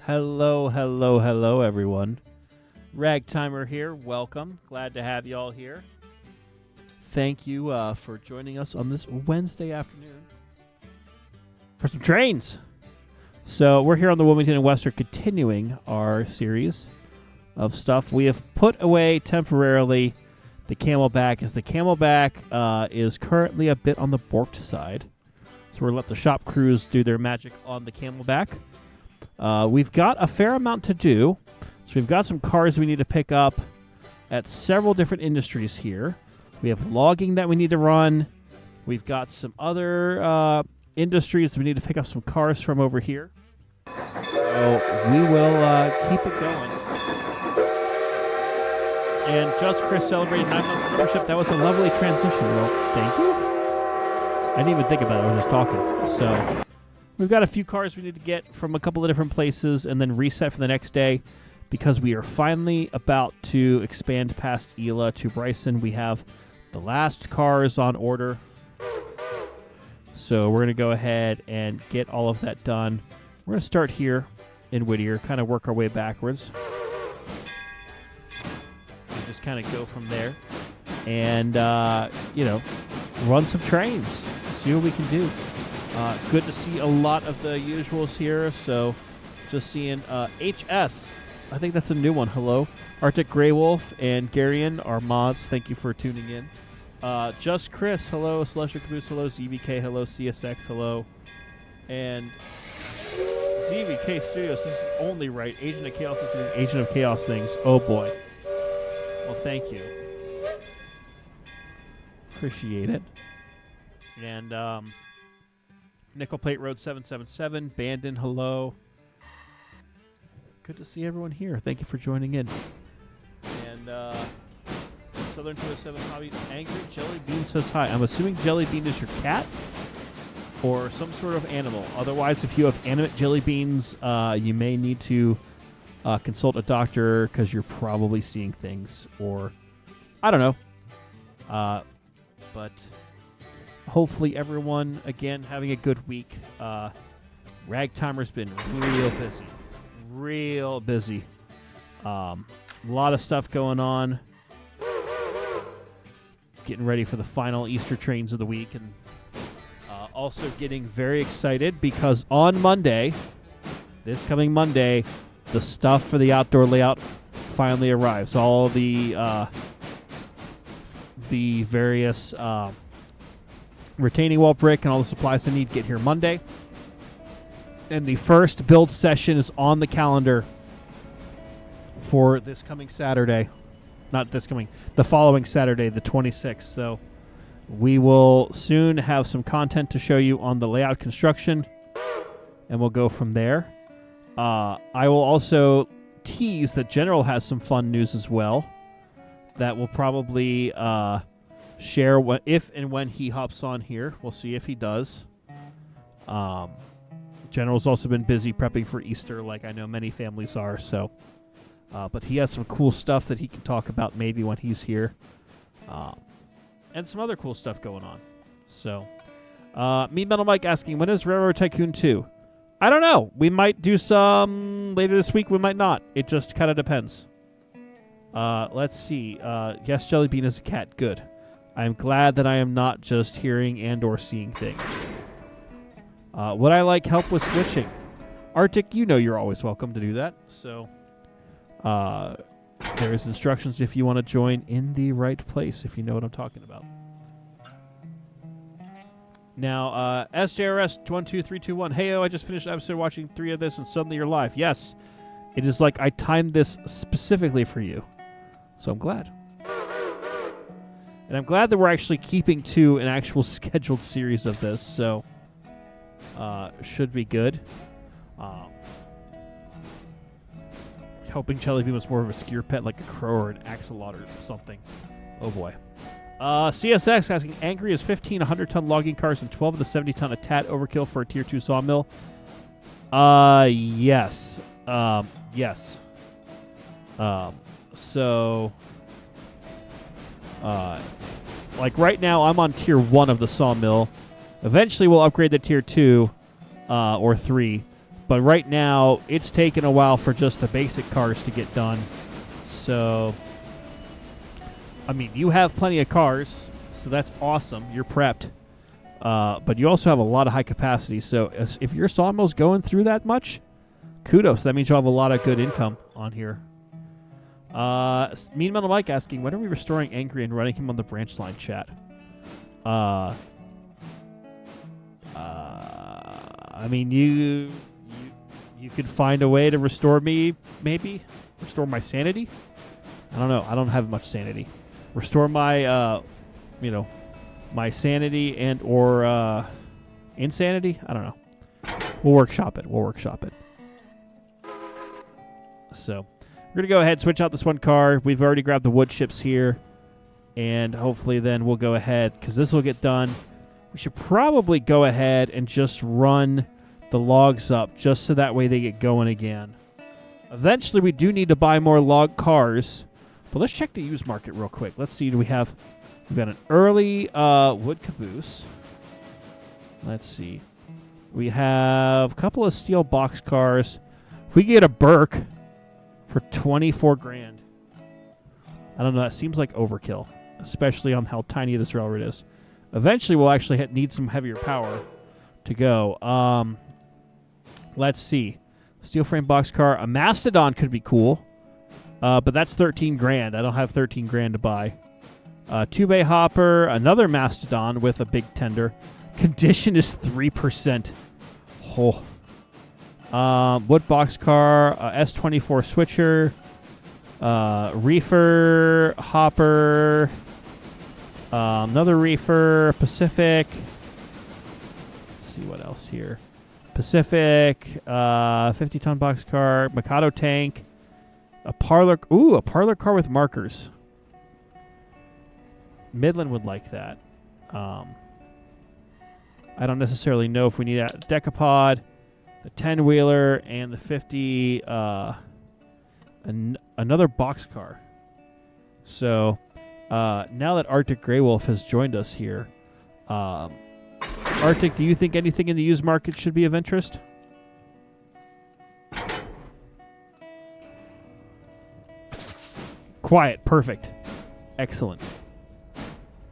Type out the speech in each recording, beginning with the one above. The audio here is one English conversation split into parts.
Hello, everyone. Ragtimer here. Welcome. Glad to have you all here. Thank you for joining us on this Wednesday afternoon for some trains. So we're here on the Wilmington and Western continuing our series of stuff. We have put away temporarily the Camelback, as the Camelback is currently a bit on the borked side. So we're going to let the shop crews do their magic on the Camelback. We've got a fair amount to do. So we've got some cars we need to pick up at several different industries here. We have logging that we need to run. We've got some other industries that we need to pick up some cars from over here. So we will keep it going. And Just Chris celebrated 9 months of membership. That was a lovely transition. Well, thank you. I didn't even think about it. I was just talking. So we've got a few cars we need to get from a couple of different places and then reset for the next day because we are finally about to expand past Ela to Bryson. We have the last cars on order. So we're going to go ahead and get all of that done. We're going to start here in Whittier, kind of work our way backwards. And just kind of go from there and, run some trains, see what we can do. Good to see a lot of the usuals here. So just seeing HS. I think that's a new one. Hello. Arctic Grey Wolf and Garion are mods. Thank you for tuning in. Just Chris. Hello. Celestial Caboose. Hello. ZVK. Hello. CSX. Hello. And ZVK Studios. This is only right. Agent of Chaos is doing Agent of Chaos things. Oh, boy. Well, thank you. Appreciate it. And Nickel Plate Road 777. Bandon. Hello. Good to see everyone here. Thank you for joining in. And Southern 207 Hobby Angry Jelly Bean says hi. I'm assuming Jelly Bean is your cat or some sort of animal. Otherwise, if you have animate jelly beans, you may need to consult a doctor because you're probably seeing things, or I don't know. But hopefully everyone, again, having a good week. Ragtimer's been real busy. A lot of stuff going on. Getting ready for the final Easter trains of the week, and also getting very excited because on Monday, this coming Monday, the stuff for the outdoor layout finally arrives. All the various retaining wall brick and all the supplies I need get here Monday. And the first build session is on the calendar for this coming Saturday. Not this coming, the following Saturday, the 26th. So we will soon have some content to show you on the layout construction, and we'll go from there. I will also tease that General has some fun news as well that we'll probably share if and when he hops on here. We'll see if he does. General's also been busy prepping for Easter, like I know many families are. So, but he has some cool stuff that he can talk about maybe when he's here, and some other cool stuff going on. So, me Metal Mike asking, when is Railroad Tycoon 2? I don't know. We might do some later this week. We might not. It just kind of depends. Let's see. Yes, Jelly Bean is a cat. Good. I'm glad that I am not just hearing and or seeing things. Would I like help with switching? Arctic, you know you're always welcome to do that. So there's instructions if you want to join in the right place, if you know what I'm talking about. Now, SJRS12321. Hey, I just finished episode watching 3 of this and suddenly you're live. Yes, it is like I timed this specifically for you. So I'm glad. And I'm glad that we're actually keeping to an actual scheduled series of this. So should be good. Hoping Jelly Bean was more of a skewer pet like a crow or an axolotl or something. Oh boy. CSX asking, Angry is 15 100-ton logging cars and 12 of the 70-ton Atat overkill for a Tier 2 sawmill. Yes. Yes. Like right now, I'm on Tier 1 of the sawmill. Eventually, we'll upgrade to Tier 2 or 3. But right now, it's taken a while for just the basic cars to get done. So, I mean, you have plenty of cars, so that's awesome. You're prepped. But you also have a lot of high capacity. So if your sawmill's going through that much, kudos. That means you'll have a lot of good income on here. Mean Metal Mike asking, when are we restoring Angry and running him on the branch line chat? I mean, you could find a way to restore me, maybe? Restore my sanity? I don't know. I don't have much sanity. Restore my, my sanity and or insanity? I don't know. We'll workshop it. So, we're going to go ahead and switch out this one car. We've already grabbed the wood chips here. And hopefully then we'll go ahead, because this will get done. We should probably go ahead and just run the logs up, just so that way they get going again. Eventually, we do need to buy more log cars. But let's check the used market real quick. Let's see, we've got an early wood caboose. Let's see. We have a couple of steel box cars. If we get a Burke for 24 grand. I don't know, that seems like overkill, especially on how tiny this railroad is. Eventually, we'll actually need some heavier power to go. Let's see. Steel frame boxcar. A Mastodon could be cool, but that's 13 grand. I don't have 13 grand to buy. Two-bay hopper. Another Mastodon with a big tender. Condition is 3%. Oh. Wood boxcar. S24 switcher. Reefer. Hopper. Another reefer. Pacific. Let's see what else here. Pacific, 50-ton boxcar, Mikado tank, a parlor car with markers. Midland would like that. I don't necessarily know if we need a decapod, the 10-wheeler, and the 50, another boxcar. So, now that Arctic Grey Wolf has joined us here, Arctic, do you think anything in the used market should be of interest? Quiet. Perfect. Excellent.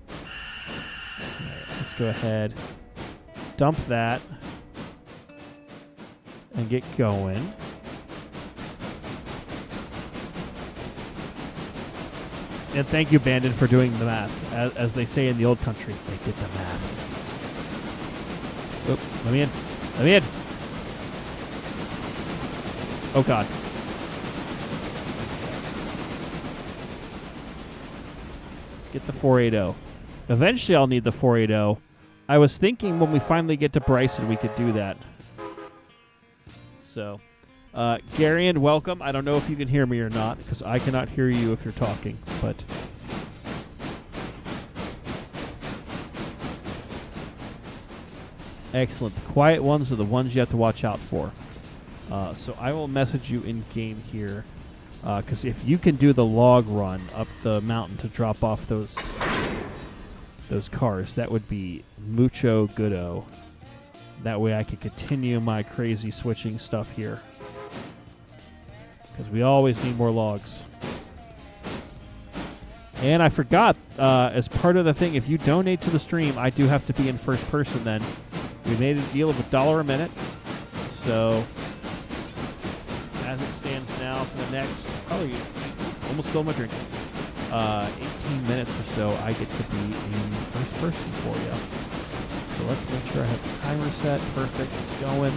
Right, let's go ahead. Dump that. And get going. And thank you, Bandit, for doing the math. As they say in the old country, they did the math. Oop, let me in. Oh, God. Get the 480. Eventually, I'll need the 480. I was thinking when we finally get to Bryson, we could do that. So, Garian, welcome. I don't know if you can hear me or not, because I cannot hear you if you're talking, but... Excellent. The quiet ones are the ones you have to watch out for. So I will message you in game here, because if you can do the log run up the mountain to drop off those cars, that would be mucho goodo. That way I can continue my crazy switching stuff here, because we always need more logs. And I forgot, as part of the thing, if you donate to the stream, I do have to be in first person then. We made a deal of $1 a minute, so as it stands now for the next, probably almost spilled my drink, 18 minutes or so, I get to be in first person for you. So let's make sure I have the timer set. Perfect, it's going.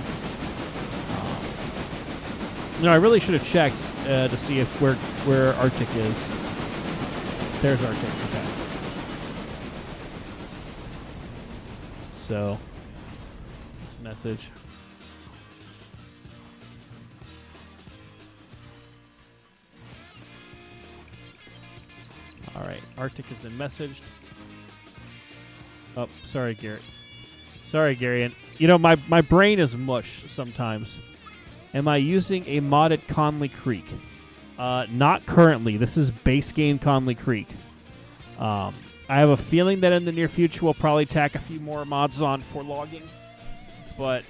I really should have checked to see if where Arctic is. There's Arctic. Okay. So. Message. All right, Arctic has been messaged. Oh, sorry, Garrett. Sorry, Gary. And my brain is mush sometimes. Am I using a modded Conley Creek? Not currently. This is base game Conley Creek. I have a feeling that in the near future we'll probably tack a few more mods on for logging. but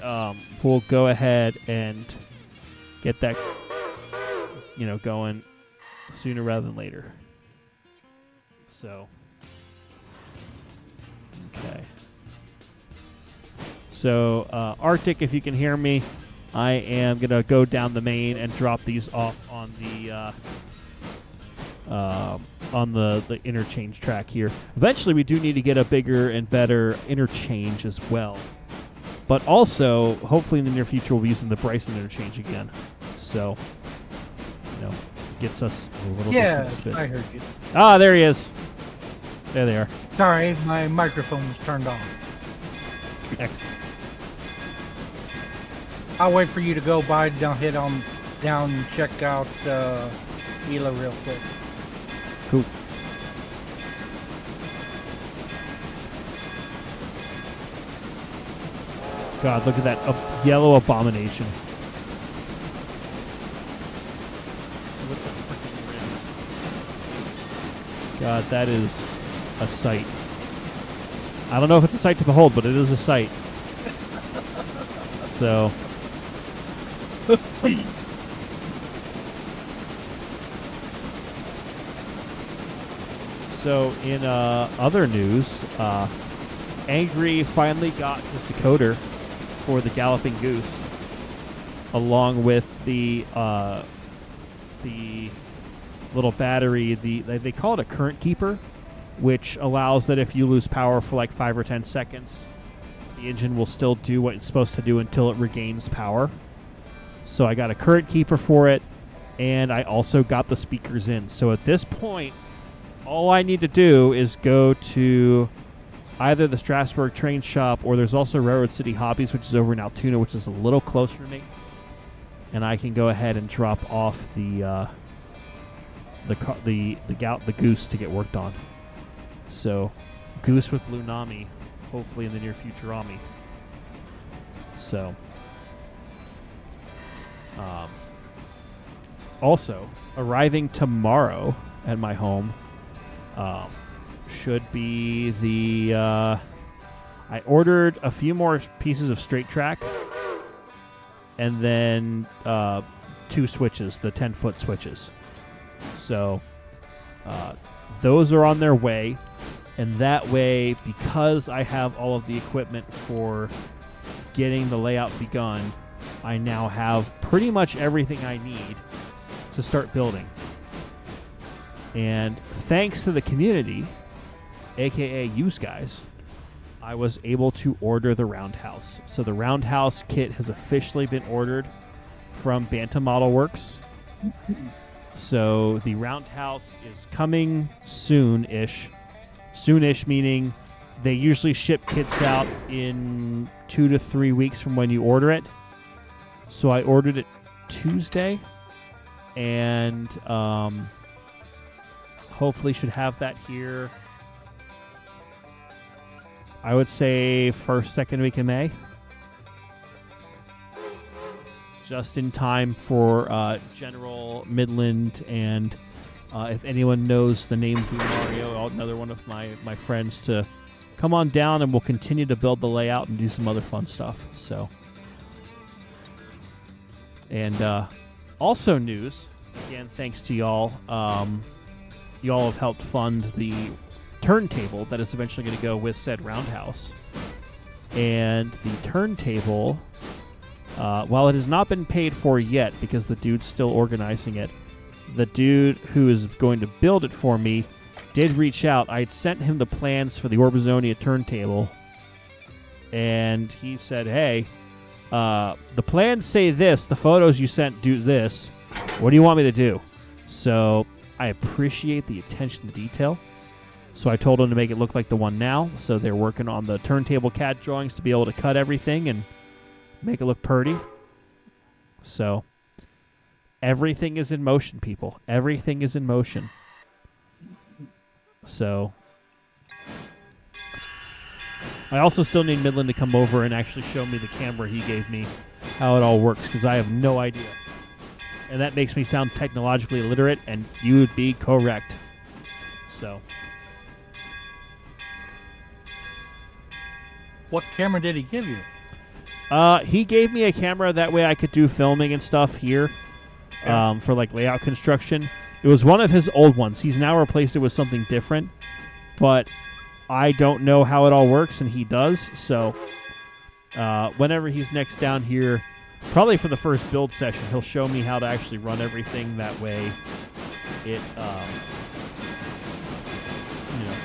we'll go ahead and get that, going sooner rather than later. So, okay. So, Arctic, if you can hear me, I am going to go down the main and drop these off on the interchange track here. Eventually, we do need to get a bigger and better interchange as well. But also, hopefully in the near future, we'll be using the Bryson interchange again. So, gets us a little different spin. I heard you. Ah, there he is. There they are. Sorry, my microphone was turned on. Excellent. I'll wait for you to go by, down and check out Hila real quick. Cool. God, look at that yellow abomination. God, that is a sight. I don't know if it's a sight to behold, but it is a sight. So. So, in other news, Angry finally got his decoder for the Galloping Goose, along with the little battery. They call it a current keeper, which allows that if you lose power for like 5 or 10 seconds, the engine will still do what it's supposed to do until it regains power. So I got a current keeper for it, and I also got the speakers in. So at this point, all I need to do is go to either the Strasbourg train shop, or there's also Railroad City Hobbies, which is over in Altoona, which is a little closer to me. And I can go ahead and drop off the Goose to get worked on. So, Goose with Blue Nami, hopefully in the near future on me. So, also arriving tomorrow at my home should be the. I ordered a few more pieces of straight track, and then 2 switches, the 10-foot switches. So those are on their way, and that way, because I have all of the equipment for getting the layout begun, I now have pretty much everything I need to start building. And thanks to the community, aka you guys, I was able to order the Roundhouse. So the Roundhouse kit has officially been ordered from Bantam Model Works. So the Roundhouse is coming soon-ish. Soon-ish meaning they usually ship kits out in 2 to 3 weeks from when you order it. So I ordered it Tuesday, and hopefully should have that here, I would say first, second week in May. Just in time for General Midland, and if anyone knows the name Blue Mario, another one of my friends, to come on down, and we'll continue to build the layout and do some other fun stuff. So, and also news, again, thanks to y'all. Y'all have helped fund the turntable that is eventually going to go with said Roundhouse. And the turntable, while it has not been paid for yet because the dude's still organizing it, the dude who is going to build it for me did reach out. I had sent him the plans for the Orbizonia turntable, and he said, hey, the plans say this, the photos you sent do this. What do you want me to do? So I appreciate the attention to detail. So I told him to make it look like the one now. So they're working on the turntable CAD drawings to be able to cut everything and make it look pretty. So everything is in motion, people. Everything is in motion. So I also still need Midland to come over and actually show me the camera he gave me, how it all works, because I have no idea. And that makes me sound technologically illiterate, and you would be correct. So. What camera did he give you? He gave me a camera that way I could do filming and stuff here, for like layout construction. It was one of his old ones. He's now replaced it with something different, but I don't know how it all works, and he does. So whenever he's next down here, probably for the first build session, he'll show me how to actually run everything. That way, it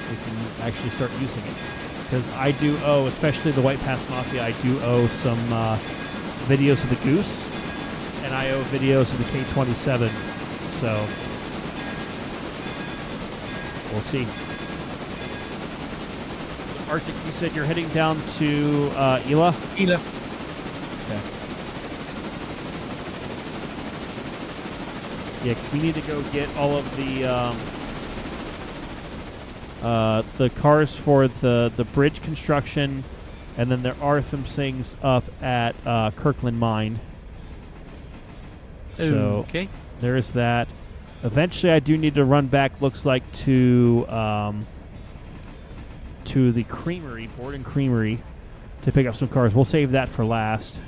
we can actually start using it. Because I do owe, especially the White Pass Mafia, I do owe some videos of the Goose, and I owe videos of the K-27. So we'll see. Arctic, you said you're heading down to Ela? Ela. Okay. Yeah, 'cause we need to go get all of the cars for the bridge construction, and then there are some things up at Kirkland Mine. So okay. there is that. Eventually, I do need to run back. Looks like to the creamery, Borden Creamery, to pick up some cars. We'll save that for last.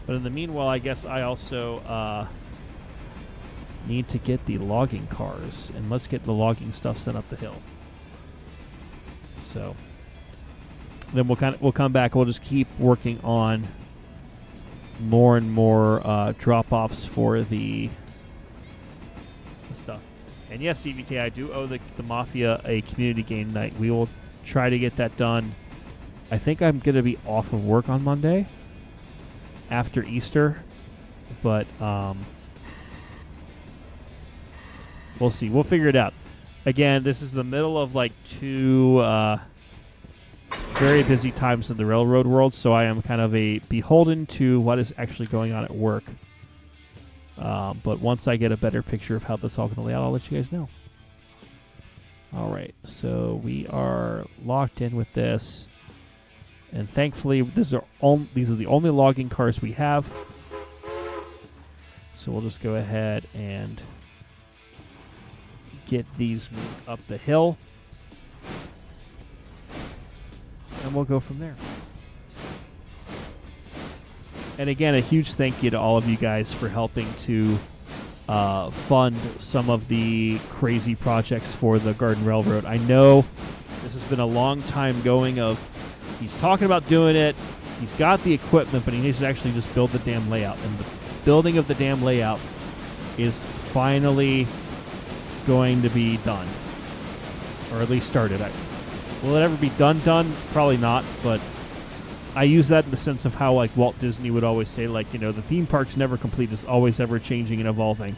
But in the meanwhile, I guess I also need to get the logging cars, and let's get the logging stuff sent up the hill. So then we'll come back. We'll just keep working on more and more drop-offs for the stuff. And yes, CVK, I do owe the Mafia a community game night. We will try to get that done. I think I'm going to be off of work on Monday after Easter, but we'll see. We'll figure it out. Again, this is the middle of like two very busy times in the railroad world, so I am kind of beholden to what is actually going on at work. But once I get a better picture of how this is all going to lay out, I'll let you guys know. All right, so we are locked in with this, and thankfully these are the only logging cars we have. So we'll just go ahead and get these moved up the hill, and we'll go from there. And again, a huge thank you to all of you guys for helping to fund some of the crazy projects for the Garden Railroad. I know this has been a long time going of he's talking about doing it, he's got the equipment, but he needs to actually just build the damn layout. And the building of the damn layout is finally going to be done, or at least started. Will it ever be done? Probably not, but I use that in the sense of how like Walt Disney would always say, like, the theme park's never complete, it's always ever changing and evolving.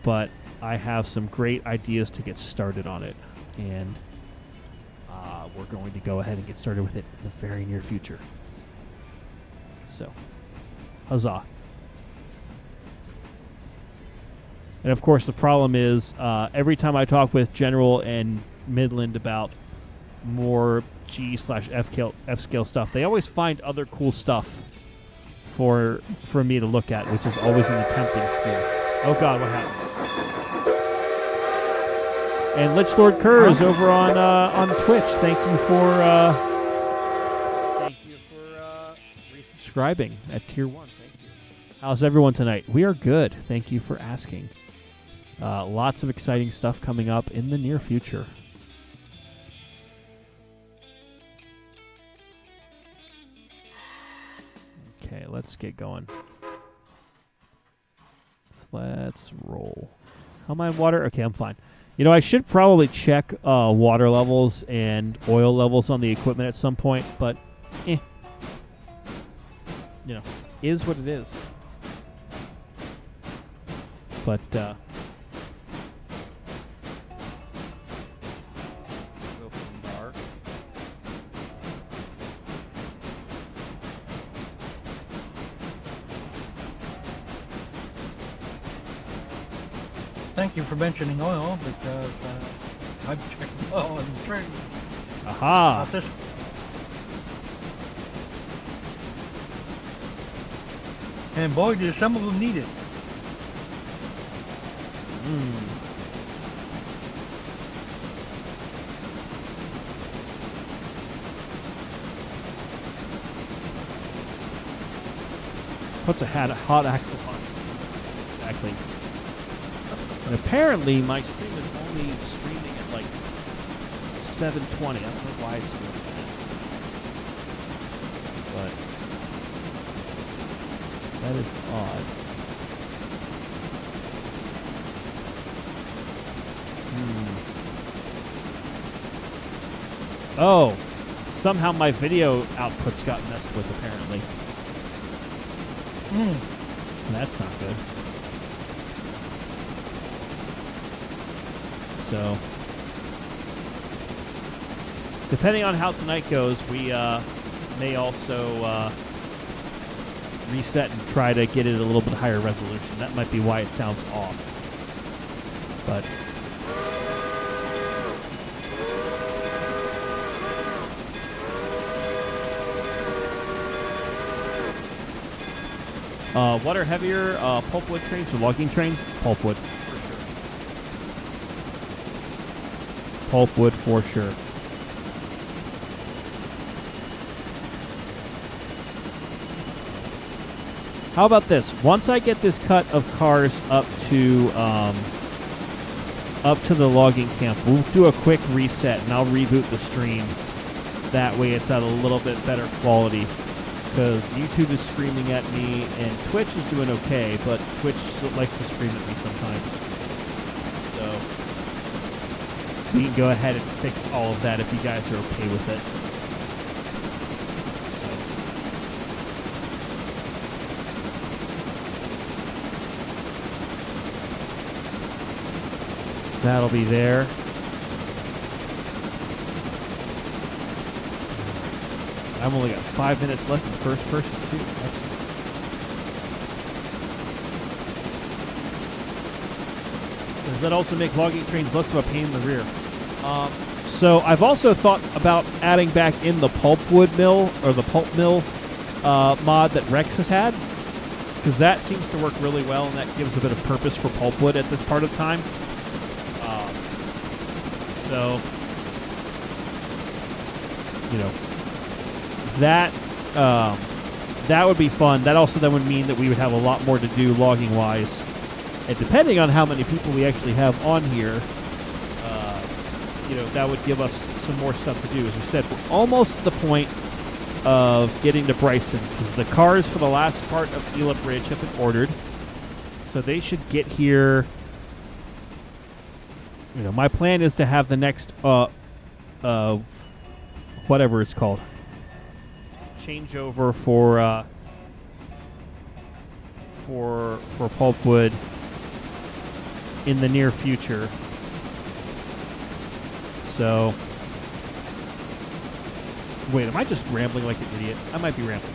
But I have some great ideas to get started on it, and we're going to go ahead and get started with it in the very near future. So, huzzah. And of course, the problem is every time I talk with General and Midland about more G/F scale stuff, they always find other cool stuff for me to look at, which is always in the tempting sphere. Oh God, what happened? And Lich Lord Kerr is over on Twitch. Thank you for resubscribing at Tier 1. Thank you. How's everyone tonight? We are good. Thank you for asking. Lots of exciting stuff coming up in the near future. Okay, let's get going. Let's roll. How am I in water? Okay, I'm fine. I should probably check water levels and oil levels on the equipment at some point, but is what it is. But Thank you for mentioning oil, because I'm checking oil in the train. aha! Not this. And boy, do some of them need it. Puts a hot axle on. Exactly. And apparently my stream is only streaming at like 720. I don't know why it's doing that. But that is odd. Oh, somehow my video outputs got messed with apparently. That's not good. So, depending on how tonight goes, we may also reset and try to get it a little bit higher resolution. That might be why it sounds off. But what are heavier, pulpwood trains or logging trains? Pulpwood, for sure. Pulpwood, for sure. How about this? Once I get this cut of cars up to the logging camp, we'll do a quick reset and I'll reboot the stream. That way it's at a little bit better quality. Because YouTube is screaming at me, and Twitch is doing okay, but Twitch likes to scream at me sometimes. So, we can go ahead and fix all of that if you guys are okay with it. So. That'll be there. I've only got 5 minutes left in the first person, too. Excellent. Does that also make logging trains less of a pain in the rear? So I've also thought about adding back in the pulpwood mill, or the pulp mill mod that Rex has had. Because that seems to work really well, and that gives a bit of purpose for pulpwood at this part of time. So, you know, that would be fun. That also then would mean that we would have a lot more to do logging wise, and depending on how many people we actually have on here, you know, that would give us some more stuff to do. As we said, we're almost at the point of getting to Bryson because the cars for the last part of Gila Bridge have been ordered, so they should get here. You know, my plan is to have the next whatever it's called, changeover for pulpwood in the near future. So, wait, am I just rambling like an idiot? I might be rambling.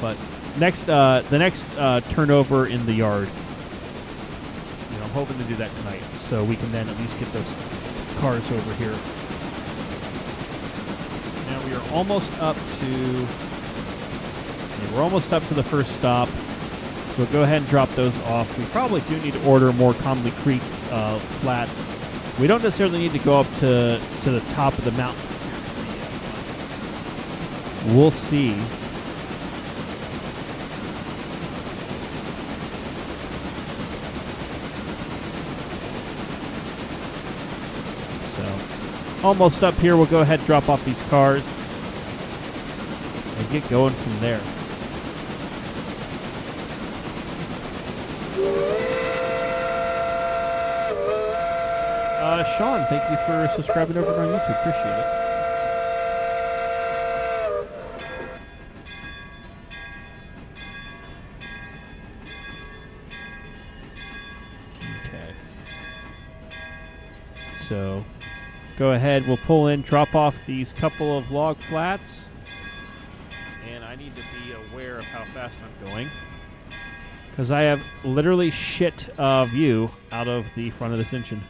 But the next turnover in the yard, you know, I'm hoping to do that tonight, so we can then at least get those cars over here. Now we are almost up to. We're almost up to the first stop, so go ahead and drop those off. We probably do need to order more Conley Creek flats. We don't necessarily need to go up to the top of the mountain. We'll see. So, almost up here. We'll go ahead and drop off these cars and get going from there. Sean, thank you for subscribing over on YouTube. Appreciate it. Okay. So, go ahead. We'll pull in, drop off these couple of log flats. And I need to be aware of how fast I'm going, because I have literally shit view out of the front of this engine.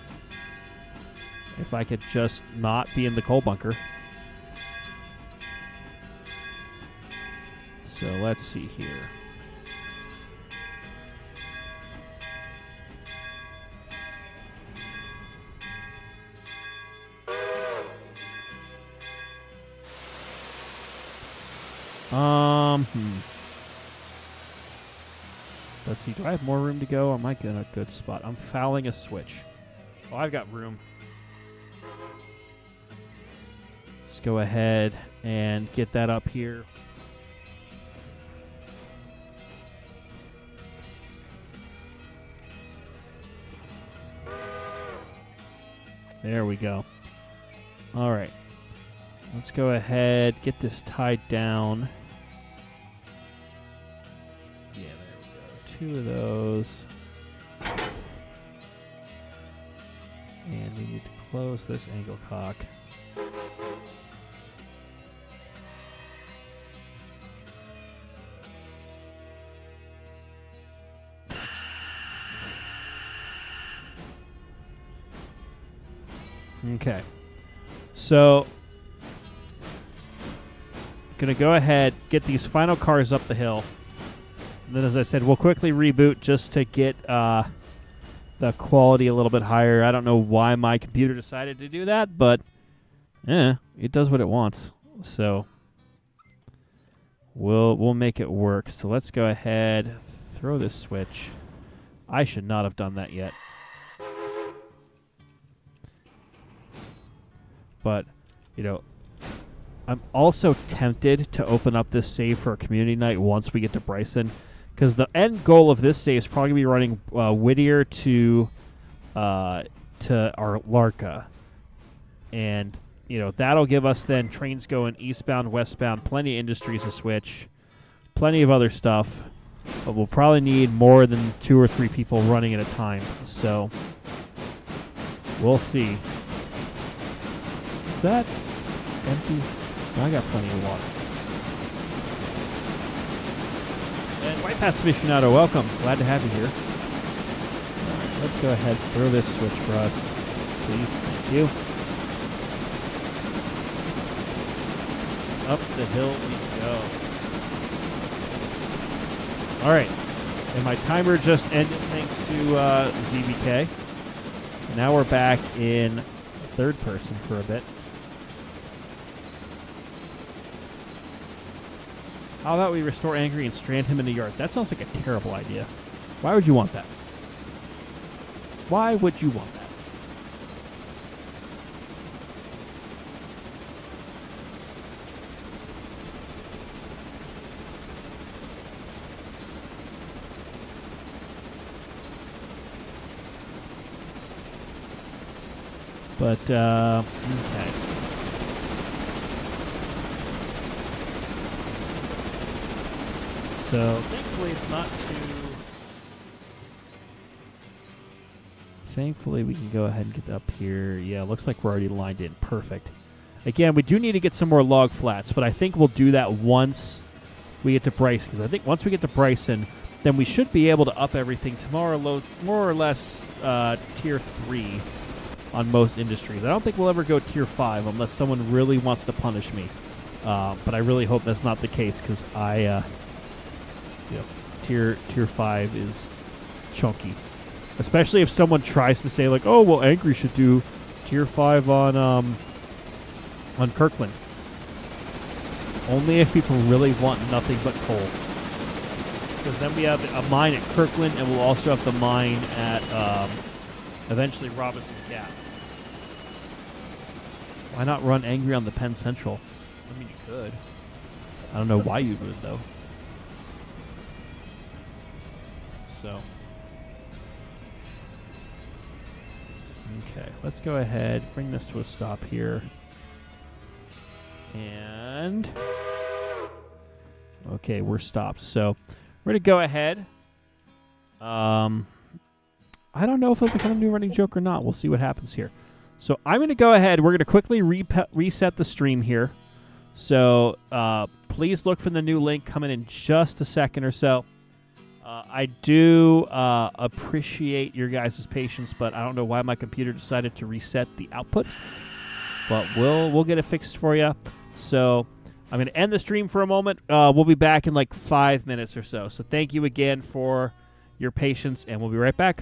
If I could just not be in the coal bunker. So let's see here. Let's see. Do I have more room to go? Or am I in a good spot? I'm fouling a switch. Oh, I've got room. Let's go ahead and get that up here. There we go. All right. Let's go ahead, get this tied down. Yeah, there we go. 2 of those. And we need to close this angle cock. Okay. So, gonna go ahead, get these final cars up the hill. And then, as I said, we'll quickly reboot just to get the quality a little bit higher. I don't know why my computer decided to do that, but it does what it wants. So we'll make it work. So let's go ahead, throw this switch. I should not have done that yet. But, you know, I'm also tempted to open up this save for a community night once we get to Bryson, because the end goal of this save is probably going to be running Whittier to our Larka. And, you know, that'll give us then trains going eastbound, westbound, plenty of industries to switch, plenty of other stuff. But we'll probably need more than 2 or 3 people running at a time. So, we'll see. Is that empty? No, I got plenty of water. And White Pass Aficionado, welcome. Glad to have you here. All right, let's go ahead, throw this switch for us, please. Thank you. Up the hill we go. All right. And my timer just ended thanks to ZBK. Now we're back in third person for a bit. How about we restore Angry and strand him in the yard? That sounds like a terrible idea. Why would you want that? Why would you want that? But, okay. So, thankfully it's not too... Thankfully we can go ahead and get up here. Yeah, looks like we're already lined in. Perfect. Again, we do need to get some more log flats, but I think we'll do that once we get to Bryson, because I think once we get to Bryson, then we should be able to up everything to more or less tier 3 on most industries. I don't think we'll ever go tier 5 unless someone really wants to punish me. But I really hope that's not the case, because tier 5 is chunky. Especially if someone tries to say like, oh, well, Angry should do tier 5 on Kirkland. Only if people really want nothing but coal. Because then we have a mine at Kirkland, and we'll also have the mine at eventually Robinson Gap. Why not run Angry on the Penn Central? I mean, you could. I don't know why you would, though. So. Okay, let's go ahead, bring this to a stop here. And... okay, we're stopped. So, we're going to go ahead. I don't know if it'll become a new running joke or not. We'll see what happens here. So I'm going to go ahead. We're going to quickly reset the stream here. So please look for the new link coming in just a second or so. I do appreciate your guys' patience, but I don't know why my computer decided to reset the output. But we'll get it fixed for you. So I'm going to end the stream for a moment. We'll be back in like 5 minutes or so. So thank you again for your patience, and we'll be right back.